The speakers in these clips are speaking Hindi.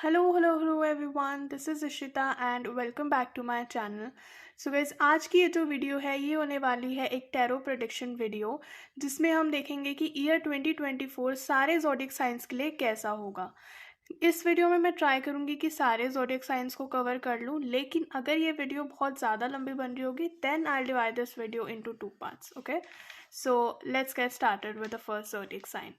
Hello everyone. This is Ishita and welcome back to my channel. So guys, आज की ये जो वीडियो है ये होने वाली है एक टैरो प्रेडिक्शन वीडियो जिसमें हम देखेंगे कि ईयर 2024 सारे ज़ोडिएक साइंस के लिए कैसा होगा। इस वीडियो में मैं ट्राई करूंगी कि सारे ज़ोडिएक साइंस को कवर कर लूं, लेकिन अगर ये वीडियो बहुत ज़्यादा लंबी बन रही होगी then I divide this video into 2 parts. Okay, so let's get started with the first zodiac sign.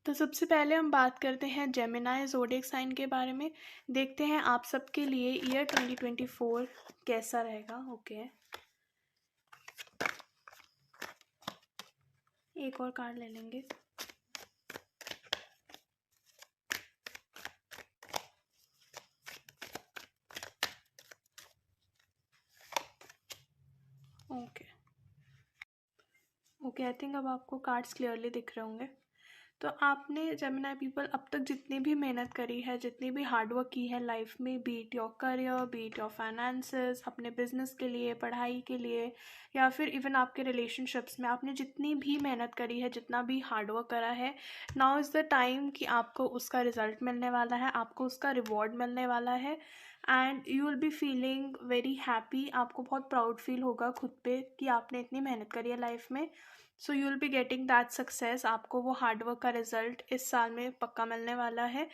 तो सबसे पहले हम बात करते हैं जेमिनाई ज़ोडिएक साइन के बारे में। देखते हैं आप सबके लिए ईयर 2024 कैसा रहेगा। ओके, एक और कार्ड ले लेंगे। ओके, आई थिंक अब आपको कार्ड्स क्लियरली दिख रहे होंगे। तो आपने जेमिनाई पीपल अब तक जितनी भी मेहनत करी है, जितनी भी हार्डवर्क की है लाइफ में, be it your career, be it your finances, अपने बिजनेस के लिए, पढ़ाई के लिए, या फिर इवन आपके रिलेशनशिप्स में आपने जितनी भी मेहनत करी है, जितना भी हार्डवर्क करा है, नाउ इज़ द टाइम कि आपको उसका रिजल्ट मिलने वाला है, आपको उसका रिवॉर्ड मिलने वाला है and you will be feeling very happy. आपको बहुत प्राउड फील होगा खुद पे कि आपने इतनी मेहनत करी है लाइफ में। So you will be getting that success. आपको वो हार्डवर्क का रिजल्ट इस साल में पक्का मिलने वाला है।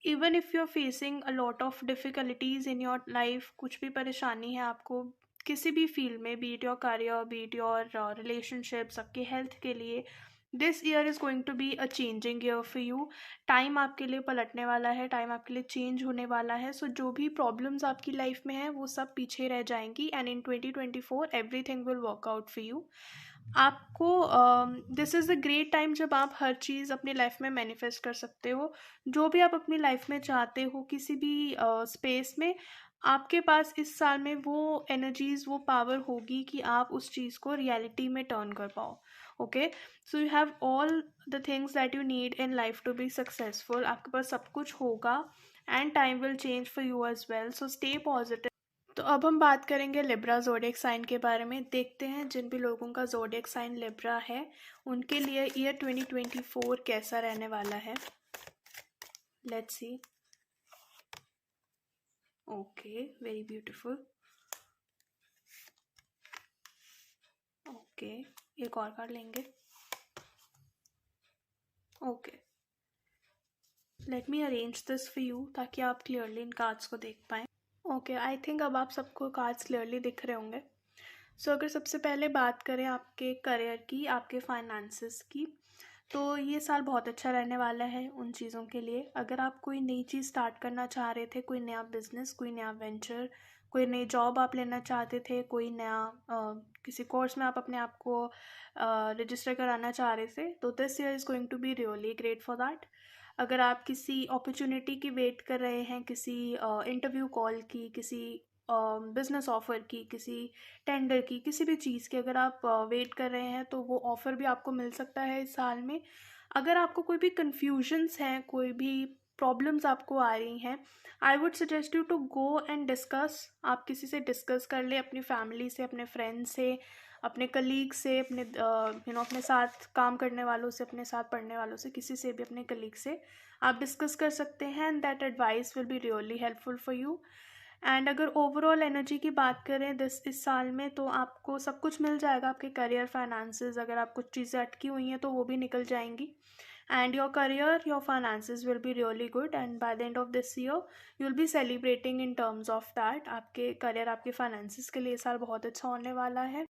Even if you are facing a lot of difficulties in your life, कुछ भी परेशानी है आपको किसी भी फील्ड में, be it your career, be it your relationships, आपके हेल्थ के लिए, this year is going to be a changing year for you. Time आपके लिए पलटने वाला है, टाइम आपके लिए चेंज होने वाला है। सो जो भी प्रॉब्लम्स आपकी लाइफ में है वो सब पीछे रह जाएंगी and in 2024 everything will work out for you. आपको this is a great time जब आप हर चीज़ अपनी लाइफ में मैनिफेस्ट कर सकते हो। जो भी आप अपनी लाइफ में चाहते हो किसी भी स्पेस में, आपके पास इस साल में वो एनर्जीज, वो पावर होगी कि आप उस चीज़ को रियलिटी में टर्न कर पाओ। Okay, so you have all the things that you need in life to be successful. आपके पास सब कुछ होगा and time will change for you as well. So stay positive. तो अब हम बात करेंगे लिब्रा ज़ोडिएक साइन के बारे में। देखते हैं जिन भी लोगों का ज़ोडिएक साइन लिब्रा है उनके लिए ईयर 2024 कैसा रहने वाला है। Let's see. Okay, very beautiful. Okay, एक और कार्ड लेंगे। Okay, let me arrange this for you ताकि आप क्लियरली इन कार्ड्स को देख पाएँ। ओके, आई थिंक अब आप सबको कार्ड्स क्लियरली दिख रहे होंगे। सो अगर सबसे पहले बात करें आपके करियर की, आपके फाइनेंसेस की, तो ये साल बहुत अच्छा रहने वाला है उन चीज़ों के लिए। अगर आप कोई नई चीज़ स्टार्ट करना चाह रहे थे, कोई नया बिजनेस, कोई नया वेंचर, कोई नई जॉब आप लेना चाहते थे, कोई नया किसी कोर्स में आप अपने आप को रजिस्टर कराना चाह रहे थे, तो this year is going to be really great for that. अगर आप किसी अपॉर्चुनिटी की वेट कर रहे हैं, किसी इंटरव्यू कॉल की, किसी बिजनेस ऑफ़र की, किसी टेंडर की, किसी भी चीज़ की अगर आप वेट कर रहे हैं तो वो ऑफ़र भी आपको मिल सकता है इस साल में। अगर आपको कोई भी कन्फ्यूजन्स हैं, कोई भी प्रॉब्लम्स आपको आ रही हैं, I would suggest you to go and discuss. आप किसी से डिस्कस कर लें, अपनी फैमिली से, अपने फ्रेंड से, अपने कलीग से, अपने अपने साथ काम करने वालों से, अपने साथ पढ़ने वालों से, किसी से भी, अपने कलीग से आप डिस्कस कर सकते हैं and that advice will be really helpful for you. And अगर ओवरऑल एनर्जी की बात करें इस साल में, तो आपको सब कुछ मिल जाएगा। आपके करियर, फाइनेंसेस, अगर आप कुछ चीज़ें अटकी हुई हैं तो वो भी निकल जाएंगी and your career, your finances will be really good and by the end of this year you will be celebrating in terms of that. आपके करियर, आपके फाइनेंसेस के लिए साल बहुत अच्छा होने वाला है।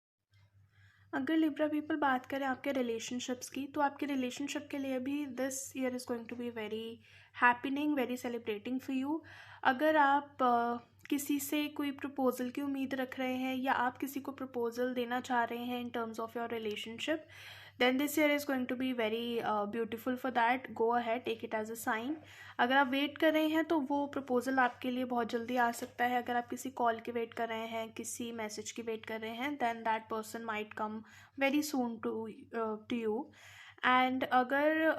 अगर लिब्रा पीपल बात करें आपके रिलेशनशिप्स की, तो आपके रिलेशनशिप के लिए भी this year is going to be very happening, very celebrating for you. अगर आप किसी से कोई प्रपोज़ल की उम्मीद रख रहे हैं या आप किसी को प्रपोज़ल देना चाह रहे हैं in terms of your relationship, then this year is going to be very beautiful for that. Go ahead, take it as a sign. अगर आप वेट कर रहे हैं तो वो प्रपोज़ल आपके लिए बहुत जल्दी आ सकता है। अगर आप किसी कॉल की वेट कर रहे हैं, किसी मैसेज की वेट कर रहे हैं, then that person might come very soon to you. And अगर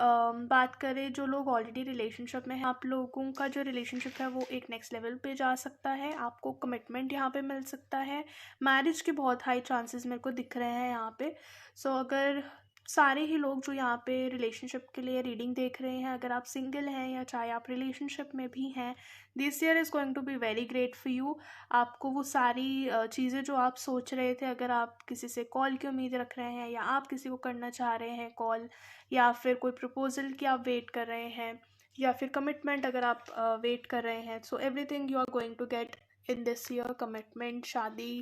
बात करें जो लोग ऑलरेडी रिलेशनशिप में हैं, आप लोगों का जो रिलेशनशिप है वो एक नेक्स्ट लेवल पे जा सकता है। आपको कमिटमेंट यहाँ पे मिल सकता है। मैरिज के बहुत हाई चांसेस मेरे को दिख रहे हैं यहाँ पे। सो अगर सारे ही लोग जो यहाँ पे रिलेशनशिप के लिए रीडिंग देख रहे हैं, अगर आप सिंगल हैं या चाहे आप रिलेशनशिप में भी हैं, this year is going to be very great for you. आपको वो सारी चीज़ें जो आप सोच रहे थे, अगर आप किसी से कॉल की उम्मीद रख रहे हैं या आप किसी को करना चाह रहे हैं कॉल, या फिर कोई प्रपोजल की आप वेट कर रहे हैं, या फिर कमिटमेंट अगर आप वेट कर रहे हैं, so everything you are going to get in this year. Commitment, शादी,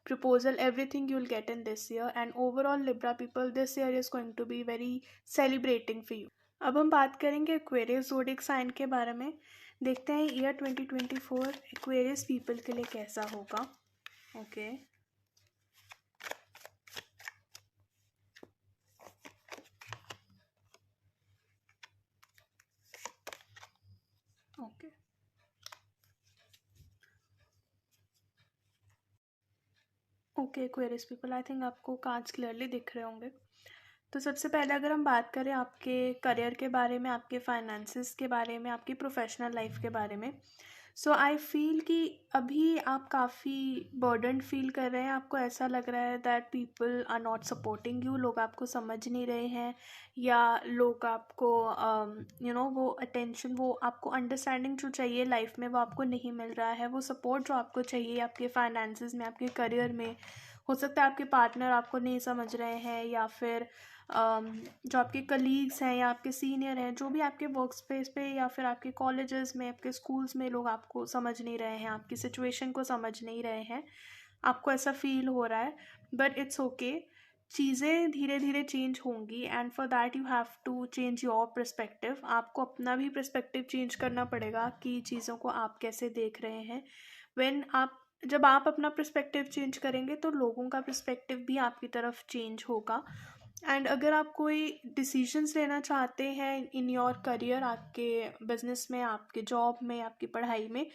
proposal, everything you'll get in this year. And overall Libra people, this year is going to be very celebrating for you. अब हम बात करेंगे Aquarius zodiac sign के बारे में। देखते हैं ईयर 2024 Aquarius people के लिए कैसा होगा। Okay okay okay Aquarius people, I think आपको कार्ड्स क्लियरली दिख रहे होंगे। तो सबसे पहले अगर हम बात करें आपके करियर के बारे में, आपके फाइनेंसेस के बारे में, आपकी प्रोफेशनल लाइफ के बारे में, सो आई फील कि अभी आप काफ़ी बर्डन फील कर रहे हैं। आपको ऐसा लग रहा है that people are not supporting you, लोग आपको समझ नहीं रहे हैं, या लोग आपको वो अटेंशन, वो आपको अंडरस्टैंडिंग जो चाहिए लाइफ में वो आपको नहीं मिल रहा है। वो सपोर्ट जो आपको चाहिए आपके फाइनेंसेस में, आपके करियर में, हो सकता है आपके पार्टनर आपको नहीं समझ रहे हैं, या फिर जो आपके कलीग्स हैं या आपके सीनियर हैं, जो भी आपके वर्क स्पेस पे या फिर आपके कॉलेजेस में, आपके स्कूल्स में, लोग आपको समझ नहीं रहे हैं, आपकी सिचुएशन को समझ नहीं रहे हैं। आपको ऐसा फील हो रहा है, बट इट्स ओके। चीज़ें धीरे धीरे चेंज होंगी, and for that you have to change your perspective. आपको अपना भी पर्सपेक्टिव चेंज करना पड़ेगा कि चीज़ों को आप कैसे देख रहे हैं। जब आप अपना पर्सपेक्टिव चेंज करेंगे तो लोगों का पर्सपेक्टिव भी आपकी तरफ चेंज होगा। एंड अगर आप कोई डिसीजंस लेना चाहते हैं इन योर करियर, आपके बिजनेस में, आपके जॉब में, आपकी पढ़ाई में,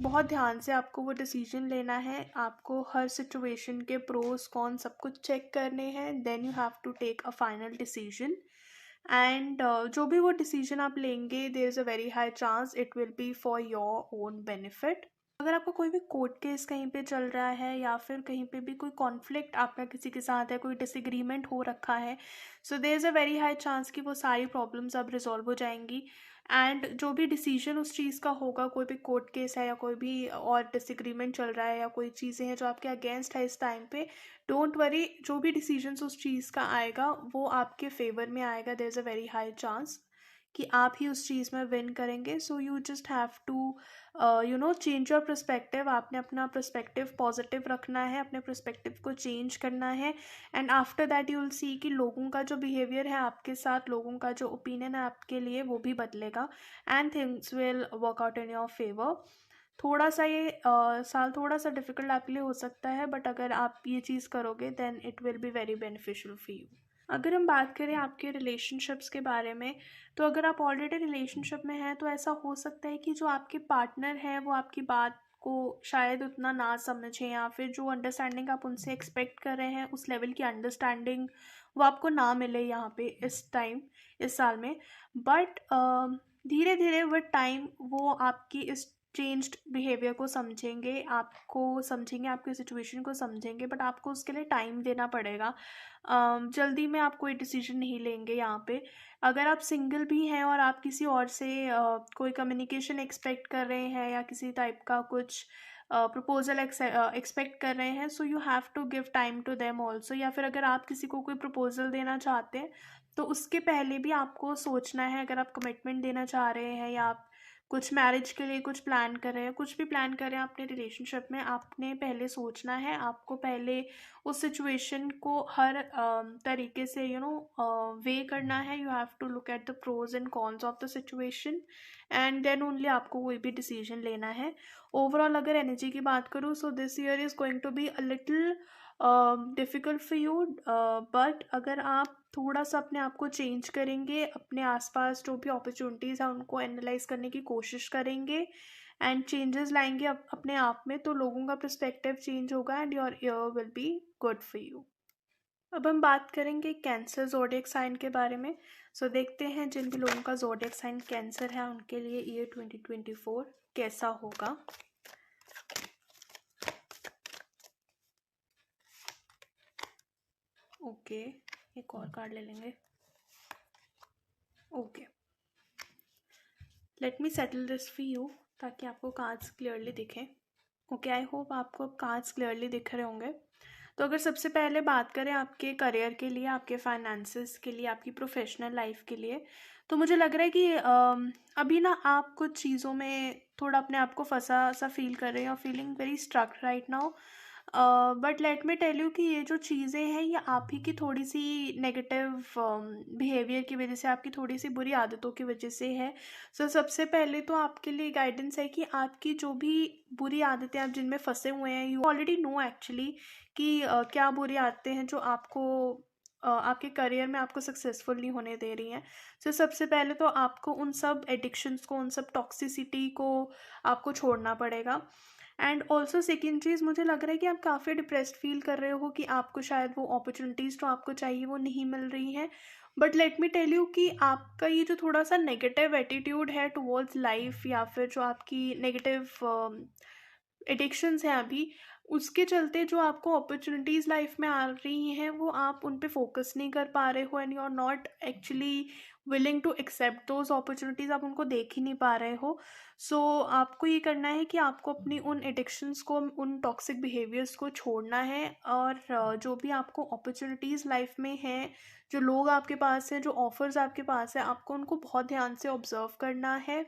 बहुत ध्यान से आपको वो डिसीजन लेना है। आपको हर सिचुएशन के प्रोस कॉन सब कुछ चेक करने हैं, then you have to take a final decision. And जो भी वो डिसीजन आप लेंगे, there is a very high chance it will be for your own benefit. अगर आपका कोई भी कोर्ट केस कहीं पे चल रहा है, या फिर कहीं पे भी कोई कॉन्फ्लिक्ट आपका किसी के साथ है, कोई डिसएग्रीमेंट हो रखा है, so there is a very high chance कि वो सारी प्रॉब्लम्स अब रिजॉल्व हो जाएंगी। एंड जो भी डिसीजन उस चीज़ का होगा, कोई भी कोर्ट केस है या कोई भी और डिसएग्रीमेंट चल रहा है या कोई चीज़ें हैं जो आपके अगेंस्ट है इस टाइम पे, डोंट वरी, जो भी डिसीजन उस चीज़ का आएगा वो आपके फेवर में आएगा। There is a very high chance कि आप ही उस चीज़ में विन करेंगे। So you just have to change your perspective. आपने अपना पर्सपेक्टिव पॉजिटिव रखना है, अपने पर्सपेक्टिव को चेंज करना है, and after that you will see कि लोगों का जो बिहेवियर है आपके साथ, लोगों का जो ओपिनियन है आपके लिए, वो भी बदलेगा, and things will work out in your favour. थोड़ा सा ये साल थोड़ा सा डिफिकल्ट आपके लिए हो सकता है, बट अगर आप ये चीज़ करोगे then it will be very beneficial for you. अगर हम बात करें आपके रिलेशनशिप्स के बारे में, तो अगर आप ऑलरेडी रिलेशनशिप में हैं तो ऐसा हो सकता है कि जो आपके पार्टनर हैं वो आपकी बात को शायद उतना ना समझें, या फिर जो अंडरस्टैंडिंग आप उनसे एक्सपेक्ट कर रहे हैं उस लेवल की अंडरस्टैंडिंग वो आपको ना मिले यहाँ पे इस टाइम, इस साल में। बट धीरे धीरे विद टाइम वो आपकी इस चेंज्ड बिहेवियर को समझेंगे, आपको समझेंगे, आपकी सिचुएशन को समझेंगे, बट आपको उसके लिए टाइम देना पड़ेगा। जल्दी में आप कोई डिसीजन नहीं लेंगे यहाँ पे। अगर आप सिंगल भी हैं और आप किसी और से कोई कम्युनिकेशन एक्सपेक्ट कर रहे हैं या किसी टाइप का कुछ प्रपोजल एक्सपेक्ट कर रहे हैं, so you have to give time to them also. या फिर अगर आप किसी को कोई प्रपोजल देना चाहते हैं तो उसके पहले भी आपको सोचना है। अगर आप कमिटमेंट देना चाह रहे हैं या आप कुछ मैरिज के लिए कुछ प्लान कर रहे हैं, कुछ भी प्लान कर रहे हैं अपने रिलेशनशिप में, आपने पहले सोचना है। आपको पहले उस सिचुएशन को हर तरीके से वे करना है। You have to look at the pros and cons of the situation, and then only आपको कोई भी डिसीजन लेना है। ओवरऑल अगर एनर्जी की बात करूँ, so this year is going to be a little difficult for you, but अगर आप थोड़ा सा अपने आप को चेंज करेंगे, अपने आसपास जो भी अपॉर्चुनिटीज़ हैं उनको एनालाइज करने की कोशिश करेंगे, एंड चेंजेस लाएंगे अपने आप में, तो लोगों का पर्सपेक्टिव चेंज होगा and your year will be good for you. अब हम बात करेंगे कैंसर ज़ोडिएक साइन के बारे में। सो देखते हैं जिन भी लोगों का ज़ोडिएक साइन कैंसर है उनके लिए ईयर 2024 कैसा होगा। ओके एक और कार्ड ले लेंगे। Okay, let me settle this for you ताकि आपको कार्ड्स क्लियरली दिखें। ओके, आई होप आपको अब कार्ड्स क्लियरली दिख रहे होंगे। तो अगर सबसे पहले बात करें आपके करियर के लिए, आपके फाइनेंसेस के लिए, आपकी प्रोफेशनल लाइफ के लिए, तो मुझे लग रहा है कि अभी ना आप कुछ चीज़ों में थोड़ा अपने आप को फंसा सा फील कर रहे हैं और feeling very struck right now. But let me tell you कि ये जो चीज़ें हैं ये आप ही की थोड़ी सी नेगेटिव बिहेवियर की वजह से, आपकी थोड़ी सी बुरी आदतों की वजह से है। सो सबसे पहले तो आपके लिए गाइडेंस है कि आपकी जो भी बुरी आदतें आप जिनमें फंसे हुए हैं, यू ऑलरेडी नो एक्चुअली कि क्या बुरी आदतें हैं जो आपको आपके करियर में आपको सक्सेसफुल नहीं होने दे रही हैं। सो सबसे पहले तो आपको उन सब एडिक्शंस को, उन सब टॉक्सिसिटी को आपको छोड़ना पड़ेगा। एंड ऑल्सो सेकेंड चीज़, मुझे लग रहा है कि आप काफ़ी डिप्रेस्ड फील कर रहे हो कि आपको शायद वो अपॉर्चुनिटीज़ जो आपको चाहिए वो नहीं मिल रही हैं। But let me tell you कि आपका ये जो थोड़ा सा नेगेटिव एटीट्यूड है टुवर्ड्स लाइफ, या फिर जो आपकी नेगेटिव एडिक्शंस हैं अभी, उसके चलते जो आपको अपॉर्चुनिटीज़ लाइफ में आ रही हैं वो आप उन पे फोकस नहीं कर पा रहे हो, and you are not actually willing to accept those opportunities, आप उनको देख ही नहीं पा रहे हो। सो आपको ये करना है कि आपको अपनी उन एडिक्शंस को, उन टॉक्सिक बिहेवियर्स को छोड़ना है, और जो भी आपको अपॉर्चुनिटीज़ लाइफ में हैं, जो लोग आपके पास हैं, जो ऑफर्स आपके पास है, आपको उनको बहुत ध्यान से ऑब्जर्व करना है।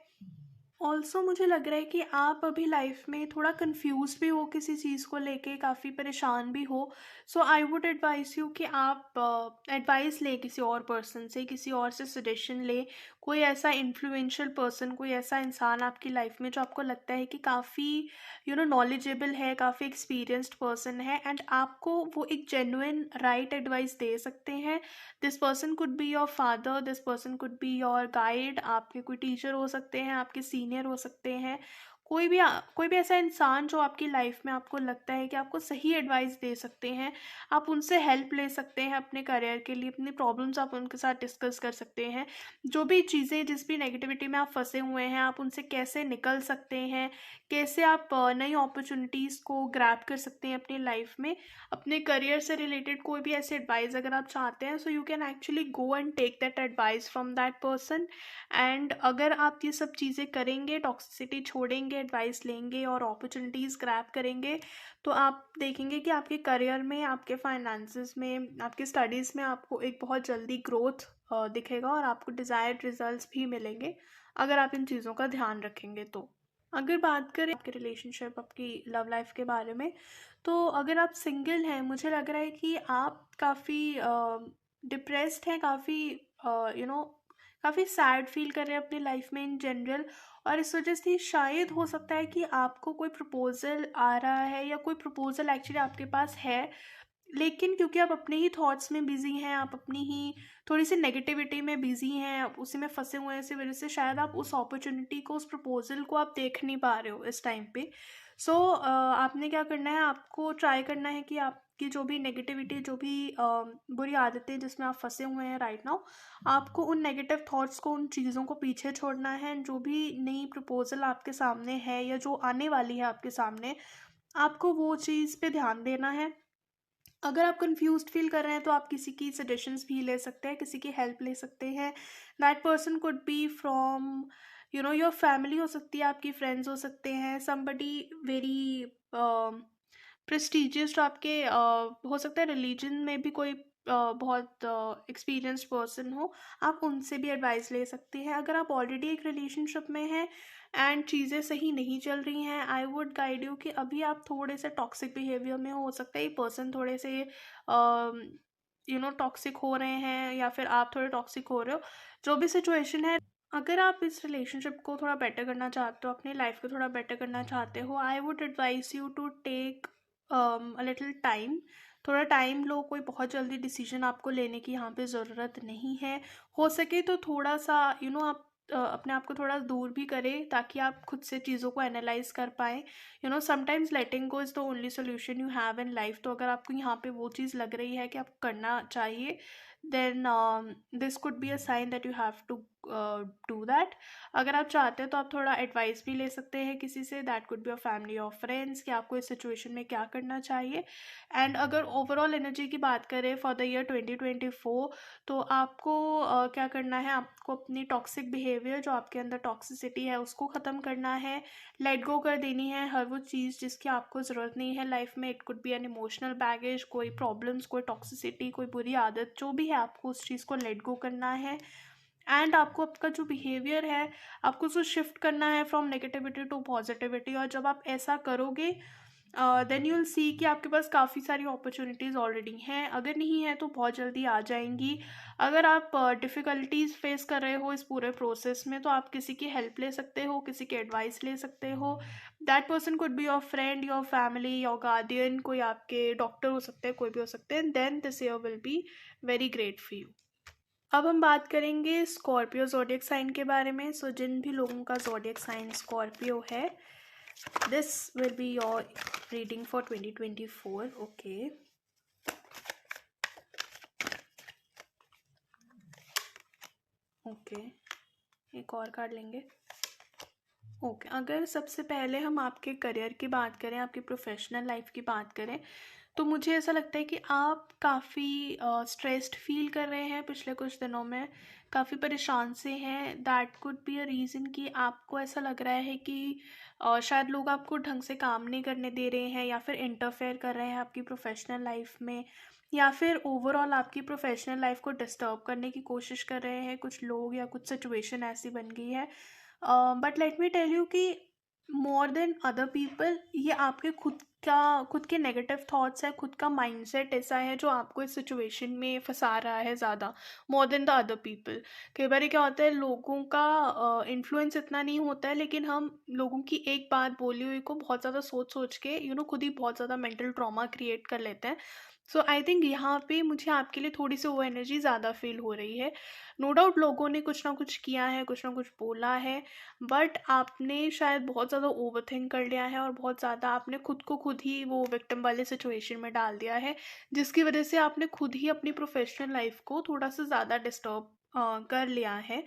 ऑल्सो मुझे लग रहा है कि आप अभी लाइफ में थोड़ा कंफ्यूज भी हो, किसी चीज़ को लेके काफ़ी परेशान भी हो। सो आई वुड एडवाइस यू कि आप एडवाइस ले किसी और पर्सन से, किसी और से सजेशन ले। कोई ऐसा इन्फ्लुएंशियल पर्सन, कोई ऐसा इंसान आपकी लाइफ में जो आपको लगता है कि काफ़ी नॉलेजेबल है, काफ़ी एक्सपीरियंस्ड पर्सन है, एंड आपको वो एक जेन्युइन राइट एडवाइस दे सकते हैं। This person could be your father, this person could be your guide, आपके कोई टीचर हो सकते हैं, आपके सीनियर हो सकते हैं, कोई भी ऐसा इंसान जो आपकी लाइफ में आपको लगता है कि आपको सही एडवाइस दे सकते हैं। आप उनसे हेल्प ले सकते हैं अपने करियर के लिए, अपनी प्रॉब्लम्स आप उनके साथ डिस्कस कर सकते हैं। जो भी चीज़ें, जिस भी नेगेटिविटी में आप फंसे हुए हैं, आप उनसे कैसे निकल सकते हैं, कैसे आप नई अपॉर्चुनिटीज़ को ग्रैब कर सकते हैं अपनी लाइफ में। अपने करियर से रिलेटेड कोई भी ऐसे एडवाइस अगर आप चाहते हैं, so you can actually go and take that advice from that person. And अगर आप ये सब चीज़ें करेंगे, टॉक्सिसिटी छोड़ेंगे, एडवाइस लेंगे और अपॉर्चुनिटीज़ ग्रैब करेंगे, तो आप देखेंगे कि आपके करियर में, आपके फाइनेंसेस में, आपके स्टडीज़ में आपको एक बहुत जल्दी ग्रोथ दिखेगा, और आपको डिज़ायर्ड रिजल्ट्स भी मिलेंगे अगर आप इन चीज़ों का ध्यान रखेंगे तो। अगर बात करें आपके रिलेशनशिप, आपकी लव लाइफ के बारे में, तो अगर आप सिंगल हैं, मुझे लग रहा है कि आप काफ़ी डिप्रेस्ड हैं, काफ़ी काफ़ी सैड फील कर रहे हैं अपनी लाइफ में इन जनरल, और इस वजह से शायद हो सकता है कि आपको कोई प्रपोजल आ रहा है, या कोई प्रपोजल एक्चुअली आपके पास है, लेकिन क्योंकि आप अपने ही थॉट्स में बिजी हैं, आप अपनी ही थोड़ी सी नेगेटिविटी में बिजी हैं, आप उसी में फंसे हुए हैं, इसी वजह से शायद आप उस अपॉर्चुनिटी को, उस प्रपोजल को आप देख नहीं पा रहे हो इस टाइम पे। सो आपने क्या करना है, आपको ट्राई करना है कि आपकी जो भी नेगेटिविटी, जो भी बुरी आदतें जिसमें आप फंसे हुए हैं राइट नाउ, आपको उन नेगेटिव थॉट्स को, उन चीज़ों को पीछे छोड़ना है। जो भी नई प्रपोजल आपके सामने है, या जो आने वाली है आपके सामने, आपको वो चीज़ पे ध्यान देना है। अगर आप कंफ्यूज्ड फील कर रहे हैं तो आप किसी की सजेशंस भी ले सकते हैं, किसी की हेल्प ले सकते हैं। That person could be from your family हो सकती है, आपकी फ्रेंड्स हो सकते हैं, समबडी वेरी प्रेस्टिजियस, जो आपके हो सकता है रिलीजन में भी कोई बहुत एक्सपीरियंस्ड पर्सन हो, आप उनसे भी एडवाइस ले सकते हैं। अगर आप ऑलरेडी एक रिलेशनशिप में हैं एंड चीज़ें सही नहीं चल रही हैं, आई वुड गाइड यू कि अभी आप थोड़े से टॉक्सिक बिहेवियर में हो सकता है ये पर्सन थोड़े से टॉक्सिक हो रहे हैं, या फिर आप थोड़े टॉक्सिक हो रहे हो, जो भी सिचुएशन है। अगर आप इस रिलेशनशिप को थोड़ा बेटर करना चाहते हो, अपनी लाइफ को थोड़ा बेटर करना चाहते हो, I would advise you to take a little time. थोड़ा टाइम लो, कोई बहुत जल्दी डिसीजन आपको लेने की यहाँ पे ज़रूरत नहीं है। हो सके तो थोड़ा सा आप अपने आप को थोड़ा दूर भी करें, ताकि आप खुद से चीज़ों को एनालाइज कर पाएँ। Sometimes letting go is the only solution you have in life. तो अगर आपको यहाँ पे वो चीज़ लग रही है कि आपको करना चाहिए, then this could be a sign that you have to do that. अगर आप चाहते हैं तो आप थोड़ा एडवाइस भी ले सकते हैं किसी से, that could be your family और फ्रेंड्स, कि आपको इस सिचुएशन में क्या करना चाहिए। एंड अगर ओवरऑल एनर्जी की बात करें फॉर द ईयर 2024, तो आपको क्या करना है, आपको अपनी टॉक्सिक बिहेवियर, जो आपके अंदर टॉक्सिसिटी है, उसको ख़त्म करना है, लेट गो कर देनी है हर वो चीज़ जिसकी आपको ज़रूरत नहीं है लाइफ में। It could be an emotional baggage, कोई प्रॉब्लम्स, कोई टॉक्सिसिटी, कोई बुरी आदत, जो भी है आपको उस चीज़ को लेट गो करना है। एंड आपको आपका जो बिहेवियर है, आपको उसको शिफ्ट करना है फ्रॉम नेगेटिविटी टू पॉजिटिविटी। और जब आप ऐसा करोगे देन यू विल सी कि आपके पास काफ़ी सारी अपॉर्चुनिटीज़ ऑलरेडी हैं, अगर नहीं है तो बहुत जल्दी आ जाएंगी। अगर आप डिफ़िकल्टीज फेस कर रहे हो इस पूरे प्रोसेस में, तो आप किसी की हेल्प ले सकते हो, किसी की एडवाइस ले सकते हो। That person could be your friend, your family, your guardian, कोई आपके डॉक्टर हो सकते हैं, कोई भी हो सकते हैं। Then this year will be very great for you. अब हम बात करेंगे स्कॉर्पियो ज़ोडिएक साइन के बारे में। सो जिन भी लोगों का ज़ोडिएक साइन स्कॉर्पियो है, this will be your reading for 2024। Okay, okay, एक और कार्ड लेंगे। ओके, अगर सबसे पहले हम आपके करियर की बात करें, आपकी प्रोफेशनल लाइफ की बात करें, तो मुझे ऐसा लगता है कि आप काफ़ी स्ट्रेस्ड फील कर रहे हैं पिछले कुछ दिनों में, काफ़ी परेशान से हैं। That could be a reason कि आपको ऐसा लग रहा है कि शायद लोग आपको ढंग से काम नहीं करने दे रहे हैं, या फिर इंटरफेयर कर रहे हैं आपकी प्रोफेशनल लाइफ में, या फिर ओवरऑल आपकी प्रोफेशनल लाइफ को डिस्टर्ब करने की कोशिश कर रहे हैं कुछ लोग, या कुछ सिचुएशन ऐसी बन गई है। But let me tell you कि मोर देन अदर पीपल, ये आपके खुद के नेगेटिव थॉट्स है, खुद का माइंडसेट ऐसा है जो आपको इस सिचुएशन में फंसा रहा है ज़्यादा, more than the other people. कई बार क्या होता है, लोगों का इन्फ्लुएंस इतना नहीं होता है, लेकिन हम लोगों की एक बात बोली हुई को बहुत ज़्यादा सोच सोच के खुद ही बहुत ज़्यादा मेंटल ट्रॉमा क्रिएट कर लेते हैं। सो आई थिंक यहाँ पे मुझे आपके लिए थोड़ी सी वो एनर्जी ज़्यादा फील हो रही है। नो डाउट लोगों ने कुछ ना कुछ किया है, कुछ ना कुछ बोला है, बट आपने शायद बहुत ज़्यादा ओवरथिंक कर लिया है, और बहुत ज़्यादा आपने खुद को खुद ही वो विक्टिम वाले सिचुएशन में डाल दिया है, जिसकी वजह से आपने खुद ही अपनी प्रोफेशनल लाइफ को थोड़ा सा ज़्यादा डिस्टर्ब कर लिया है।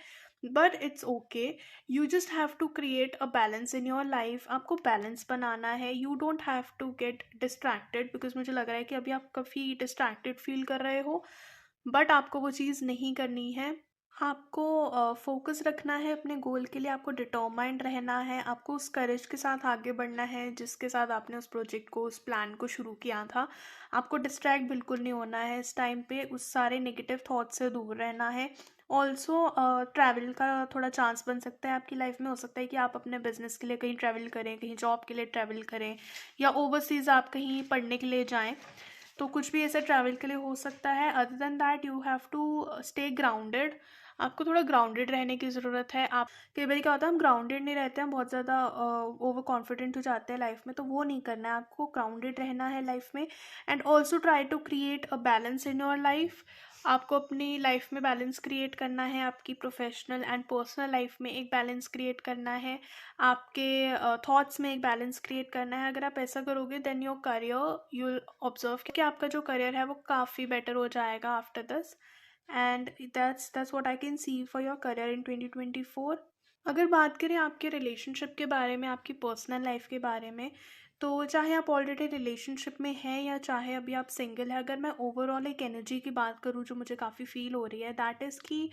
But it's okay, you just have to create a balance in your life. आपको बैलेंस बनाना है, you don't have to get distracted, because मुझे लग रहा है कि अभी आप काफ़ी डिस्ट्रैक्टेड फील कर रहे हो, बट आपको वो चीज़ नहीं करनी है। आपको फोकस रखना है अपने गोल के लिए, आपको डिटरमाइंड रहना है, आपको उस करेज के साथ आगे बढ़ना है जिसके साथ आपने उस प्रोजेक्ट को, उस प्लान को शुरू किया था। आपको डिस्ट्रैक्ट बिल्कुल नहीं होना है इस टाइम पे, उस सारे नेगेटिव थॉट से दूर रहना है। ऑल्सो ट्रैवल का थोड़ा चांस बन सकता है आपकी लाइफ में। हो सकता है कि आप अपने बिजनेस के लिए कहीं ट्रैवल करें, कहीं जॉब के लिए ट्रैवल करें, या ओवरसीज़ आप कहीं पढ़ने के लिए जाएं, तो कुछ भी ऐसा ट्रैवल के लिए हो सकता है। Other than that you have to stay grounded. आपको थोड़ा ग्राउंडेड रहने की ज़रूरत है। आप कई बार क्या होता है, हम ग्राउंडेड नहीं रहते हैं, बहुत ज़्यादा ओवर कॉन्फिडेंट हो जाते हैं लाइफ में, तो वो नहीं करना है, आपको ग्राउंडेड रहना है लाइफ में। And also try to create a balance in your life. आपको अपनी लाइफ में बैलेंस क्रिएट करना है, आपकी प्रोफेशनल एंड पर्सनल लाइफ में एक बैलेंस क्रिएट करना है, आपके थॉट्स में एक बैलेंस क्रिएट करना है। अगर आप ऐसा करोगे then your career, you will observe कि आपका जो करियर है वो काफ़ी बेटर हो जाएगा after this. And that's what I can see for your career in 2024। अगर बात करें आपके रिलेशनशिप के बारे में, आपकी पर्सनल लाइफ के बारे में, तो चाहे आप ऑलरेडी रिलेशनशिप में हैं या चाहे अभी आप सिंगल है, अगर मैं ओवरऑल एक एनर्जी की बात करूँ जो मुझे काफ़ी फील हो रही है, दैट इज़ कि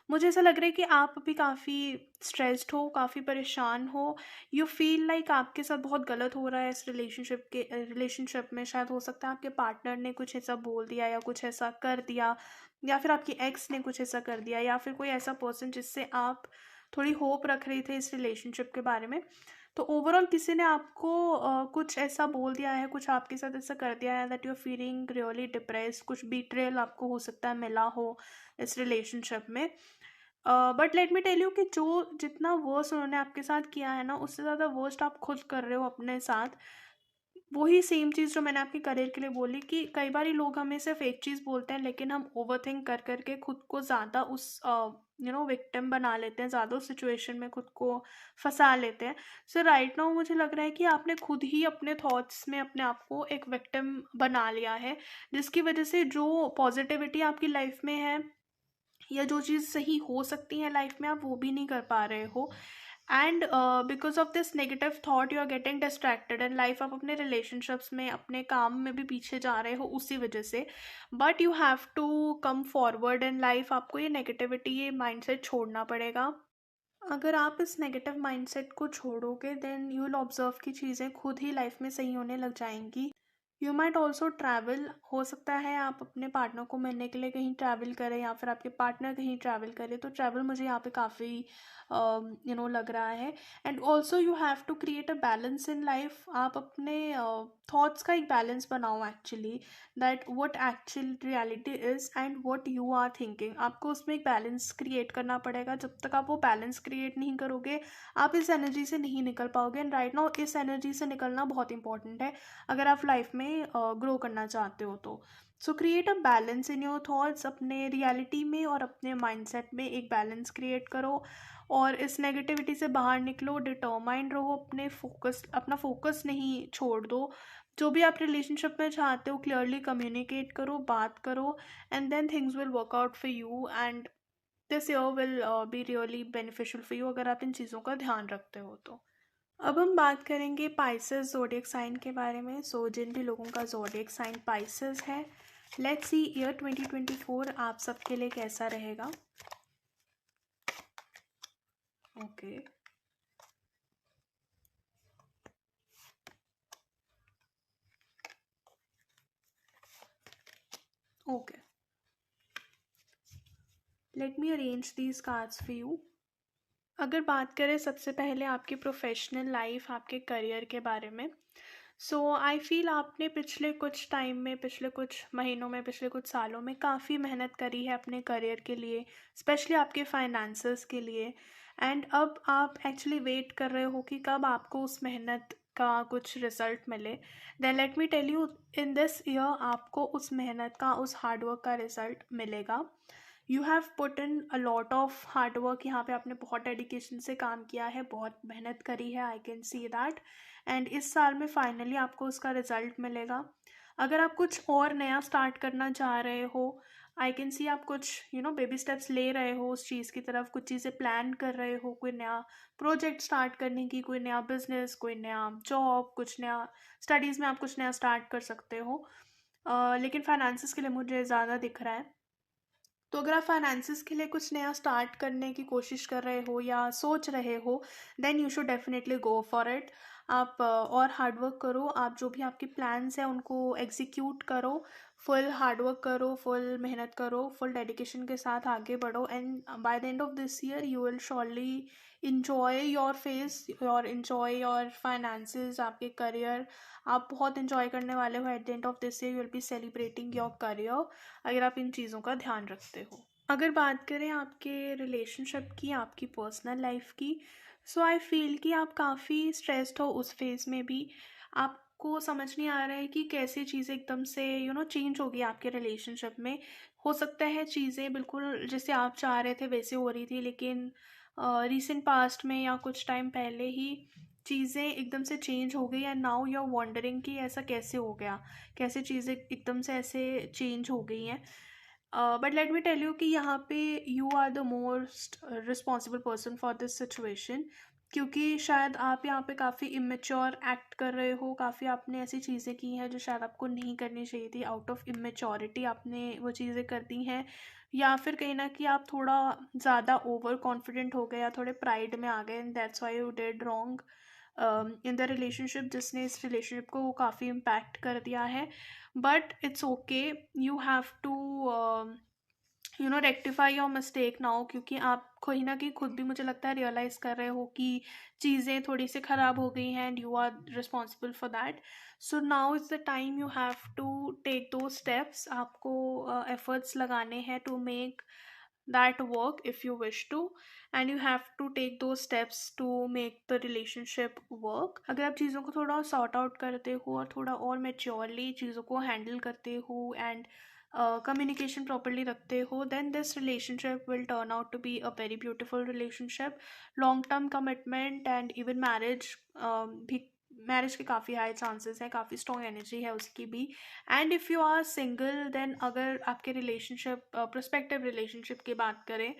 मुझे ऐसा लग रहा है कि आप अभी काफ़ी स्ट्रेस्ड हो, काफ़ी परेशान हो। यू फील लाइक आपके साथ बहुत गलत हो रहा है इस रिलेशनशिप में। शायद हो सकता है आपके पार्टनर ने कुछ ऐसा बोल दिया, या कुछ ऐसा कर दिया, या फिर आपकी एक्स ने कुछ ऐसा कर दिया, या फिर कोई ऐसा पर्सन जिससे आप थोड़ी होप रख रही थी इस रिलेशनशिप के बारे में। तो ओवरऑल किसी ने आपको कुछ ऐसा बोल दिया है, कुछ आपके साथ ऐसा कर दिया है that you are feeling really depressed, कुछ बीट्रेयल आपको हो सकता है मिला हो इस रिलेशनशिप में। But let me tell you कि जो जितना वर्स्ट उन्होंने आपके साथ किया है ना, उससे ज़्यादा वर्स्ट आप खुद कर रहे हो अपने साथ। वही सेम चीज़ जो मैंने आपके करियर के लिए बोली, कि कई बार लोग हमें सिर्फ एक चीज़ बोलते हैं, लेकिन हम ओवरथिंक कर करके खुद को ज़्यादा उस विक्टिम बना लेते हैं, ज़्यादा उस सिचुएशन में खुद को फंसा लेते हैं। सो राइट नाउ मुझे लग रहा है कि आपने खुद ही अपने थॉट्स में अपने आप को एक विक्टिम बना लिया है, जिसकी वजह से जो पॉजिटिविटी आपकी लाइफ में है, या जो चीज़ सही हो सकती है लाइफ में, आप वो भी नहीं कर पा रहे हो। And because of this negative thought you are getting distracted in life, आप अपने रिलेशनशिप्स में, अपने काम में भी पीछे जा रहे हो उसी वजह से। But you have to come forward in life, आपको ये नेगेटिविटी, ये माइंडसेट छोड़ना पड़ेगा। अगर आप इस नेगेटिव माइंडसेट को छोड़ोगे देन यू विल ऑब्जर्व कि चीज़ें खुद ही लाइफ में सही होने लग जाएंगी। यू माइट ऑल्सो ट्रैवल, हो सकता है आप अपने पार्टनर को मिलने के लिए कहीं ट्रैवल करें या फिर आपके पार्टनर कहीं ट्रैवल करे, तो ट्रैवल मुझे यहाँ पे काफ़ी लग रहा है। And also you have to create a balance in life, आप अपने थॉट्स का एक बैलेंस बनाओ actually, that what actual reality is and what you are thinking, आपको उसमें एक बैलेंस क्रिएट करना पड़ेगा। जब तक आप वो बैलेंस क्रिएट नहीं करोगे आप इस एनर्जी से नहीं निकल पाओगे। एंड राइट नाउ इस एनर्जी से निकलना बहुत इंपॉर्टेंट है अगर आप लाइफ में ग्रो करना चाहते हो तो। सो create a balance in your thoughts, अपने रियलिटी में और अपने माइंडसेट में एक बैलेंस क्रिएट करो और इस नेगेटिविटी से बाहर निकलो, डिटरमाइंड रहो, अपना फोकस नहीं छोड़ दो। जो भी आप रिलेशनशिप में चाहते हो क्लियरली कम्युनिकेट करो, बात करो, and then things will work out for you and this year will be really beneficial for you अगर आप इन चीज़ों का ध्यान रखते हो तो। अब हम बात करेंगे पाइसेस ज़ोडिएक साइन के बारे में। सो जिन भी लोगों का ज़ोडिएक साइन पाइसेस है, लेट्स सी ईयर 2024 आप सबके लिए कैसा रहेगा। Okay okay, let me arrange these cards for you. अगर बात करें सबसे पहले आपकी प्रोफेशनल लाइफ, आपके करियर के बारे में, सो आई फील आपने पिछले कुछ टाइम में, पिछले कुछ महीनों में, पिछले कुछ सालों में काफ़ी मेहनत करी है अपने करियर के लिए, स्पेशली आपके फाइनेंसेस के लिए। एंड अब आप एक्चुअली वेट कर रहे हो कि कब आपको उस मेहनत का कुछ रिजल्ट मिले। Then let me tell you, in this year आपको उस मेहनत का, उस हार्डवर्क का रिजल्ट मिलेगा। You have put in a lot of hard work, यहाँ पे आपने बहुत डेडिकेशन से काम किया है, बहुत मेहनत करी है, I can see that. And इस साल में फाइनली आपको उसका रिजल्ट मिलेगा। अगर आप कुछ और नया स्टार्ट करना चाह रहे हो, आई कैन सी आप कुछ बेबी स्टेप्स ले रहे हो उस चीज़ की तरफ, कुछ चीज़ें प्लान कर रहे हो, कोई नया प्रोजेक्ट स्टार्ट करने की, कोई नया बिजनेस, कोई नया जॉब, कुछ नया स्टडीज़ में आप कुछ नया स्टार्ट कर सकते हो। लेकिन फाइनेंसिस के लिए मुझे ज़्यादा दिख रहा है। तो अगर आप फाइनेंसिस के लिए कुछ नया स्टार्ट करने की कोशिश कर रहे हो या सोच रहे हो, then you should definitely go for it. आप और हार्डवर्क करो, आप जो भी आपके प्लान्स हैं उनको एग्जीक्यूट करो, फुल हार्डवर्क करो, फुल मेहनत करो, फुल डेडिकेशन के साथ आगे बढ़ो। And by the end of this year you will surely enjoy your face, your enjoy your finances, आपके करियर आप बहुत इंजॉय करने वाले हो। At the end of this year you will be celebrating your career अगर आप इन चीज़ों का ध्यान रखते हो। अगर बात करें आपके रिलेशनशिप की, आपकी पर्सनल लाइफ की, सो आई फील कि आप काफ़ी स्ट्रेस्ड हो उस फेज़ में भी। आपको समझ नहीं आ रहा है कि कैसे चीज़ें एकदम से चेंज हो गई आपके रिलेशनशिप में। हो सकता है चीज़ें बिल्कुल जैसे आप चाह रहे थे वैसे हो रही थी, लेकिन रिसेंट पास्ट में या कुछ टाइम पहले ही चीज़ें एकदम से चेंज हो गई and now you are wondering कि ऐसा कैसे हो गया, कैसे चीज़ें एकदम से ऐसे चेंज हो गई हैं। But let me tell you कि यहाँ पे you are the most responsible person for this situation, क्योंकि शायद आप यहाँ पे काफ़ी इमेच्योर एक्ट कर रहे हो, काफ़ी आपने ऐसी चीज़ें की हैं जो शायद आपको नहीं करनी चाहिए थी। आउट ऑफ इमेच्योरिटी आपने वो चीज़ें कर दी हैं, या फिर कहीं ना कि आप थोड़ा ज़्यादा ओवर कॉन्फिडेंट हो गए या थोड़े प्राइड में आ गए, and that's why you did wrong in the relationship, जिसने इस रिलेशनशिप को काफ़ी इम्पैक्ट कर दिया है। But it's okay, you have to rectify your mistake now, क्योंकि आप कहीं ना कहीं खुद भी मुझे लगता है रियलाइज़ कर रहे हो कि चीज़ें थोड़ी सी ख़राब हो गई हैं and you are responsible for that. So now is the time you have to take दो स्टेप्स, आपको एफर्ट्स लगाने हैं to make that work if you wish to, and you have to take those steps to make the relationship work। अगर आप चीज़ों को थोड़ा सॉर्ट आउट करते हो और थोड़ा और मेच्योरली चीज़ों को हैंडल करते हो एंड कम्युनिकेशन प्रॉपरली रखते हो, then this relationship will turn out to be a very beautiful relationship. Long term commitment and even marriage भी मैरिज के काफ़ी हाई चांसेस हैं, काफ़ी स्ट्रॉन्ग एनर्जी है उसकी भी। And if you are single then अगर आपके रिलेशनशिप प्रोस्पेक्टिव रिलेशनशिप की बात करें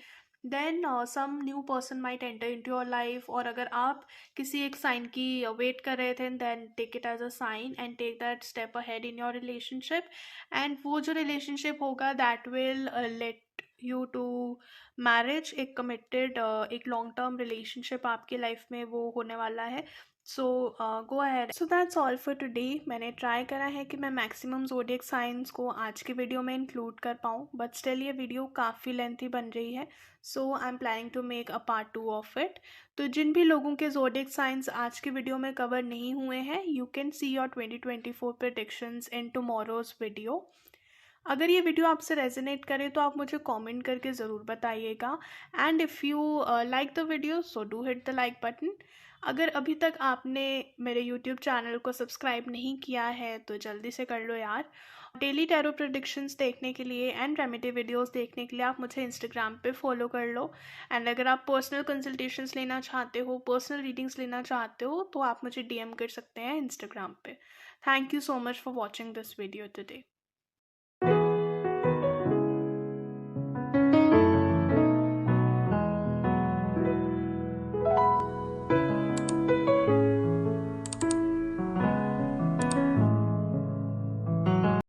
then some new person might enter into your life. और अगर आप किसी एक साइन की वेट कर रहे थे then take it as a sign and take that step ahead in your relationship. And वो जो रिलेशनशिप होगा that will let you to marriage, एक कमिटेड एक लॉन्ग टर्म रिलेशनशिप आपकी लाइफ में वो होने वाला है। So go ahead. So that's all for today. मैंने ट्राई करा है कि मैं मैक्सिमम ज़ोडिएक साइंस को आज के वीडियो में इंक्लूड कर पाऊँ, बट स्टिल ये वीडियो काफ़ी लेंथी बन रही है, so I am planning to make a part 2 of it. तो जिन भी लोगों के ज़ोडिएक साइंस आज के वीडियो में कवर नहीं हुए हैं, you can see your 2024 predictions in tomorrow's video. अगर ये वीडियो आपसे रेजोनेट करे तो आप मुझे कमेंट करके ज़रूर बताइएगा। And if you like the video so do hit the like button. अगर अभी तक आपने मेरे यूट्यूब चैनल को सब्सक्राइब नहीं किया है तो जल्दी से कर लो यार। डेली टैरो प्रेडिक्शंस देखने के लिए एंड रेमेडी वीडियोस देखने के लिए आप मुझे इंस्टाग्राम पे फॉलो कर लो। एंड अगर आप पर्सनल कंसल्टेशंस लेना चाहते हो, पर्सनल रीडिंग्स लेना चाहते हो, तो आप मुझे DM कर सकते हैं इंस्टाग्राम पे। Thank you so much for watching this video today.